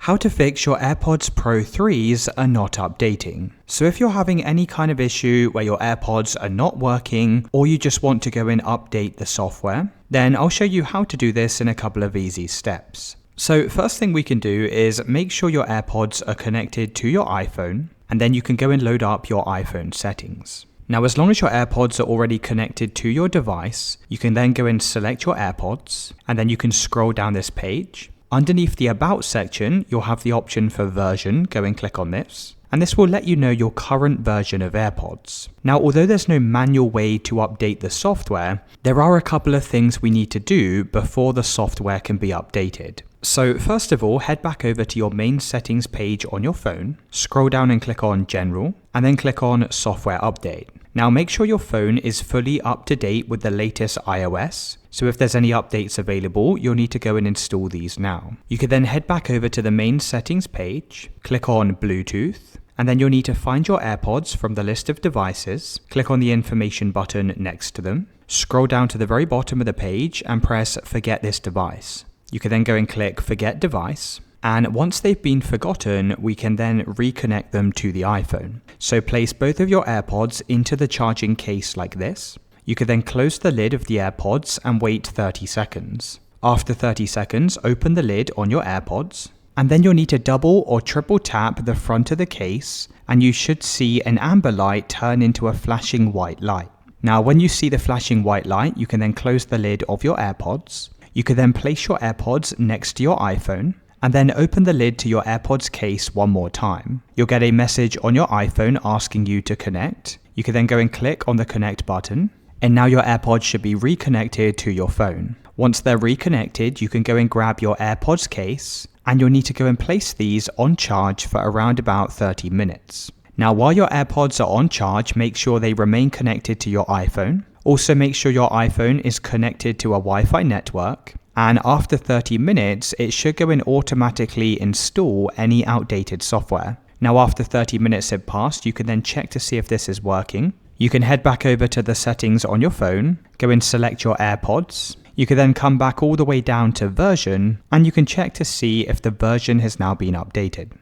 How to fix your AirPods Pro 3s are not updating. So if you're having any kind of issue where your AirPods are not working, or you just want to go and update the software, then I'll show you how to do this in a couple of easy steps. So first thing we can do is make sure your AirPods are connected to your iPhone, and then you can go and load up your iPhone settings. Now, as long as your AirPods are already connected to your device, you can then go and select your AirPods, and then you can scroll down this page. Underneath the About section, you'll have the option for version. Go and click on this. And this will let you know your current version of AirPods. Now, although there's no manual way to update the software, there are a couple of things we need to do before the software can be updated. So first of all, head back over to your main settings page on your phone, scroll down and click on General, and then click on Software Update. Now make sure your phone is fully up to date with the latest iOS, so if there's any updates available, you'll need to go and install these now. You can then head back over to the main settings page, click on Bluetooth, and then you'll need to find your AirPods from the list of devices, click on the information button next to them, scroll down to the very bottom of the page and press Forget this device. You can then go and click Forget Device, and once they've been forgotten, we can then reconnect them to the iPhone. So place both of your AirPods into the charging case like this. You can then close the lid of the AirPods and wait 30 seconds. After 30 seconds, open the lid on your AirPods, and then you'll need to double or triple tap the front of the case, and you should see an amber light turn into a flashing white light. Now, when you see the flashing white light, you can then close the lid of your AirPods. You can then place your AirPods next to your iPhone, and then open the lid to your AirPods case one more time. You'll get a message on your iPhone asking you to connect. You can then go and click on the connect button, and now your AirPods should be reconnected to your phone. Once they're reconnected, you can go and grab your AirPods case, and you'll need to go and place these on charge for around about 30 minutes. Now, while your AirPods are on charge, make sure they remain connected to your iPhone. Also, make sure your iPhone is connected to a Wi-Fi network. And after 30 minutes, it should go and automatically install any outdated software. Now, after 30 minutes have passed, you can then check to see if this is working. You can head back over to the settings on your phone, go and select your AirPods. You can then come back all the way down to version, and you can check to see if the version has now been updated.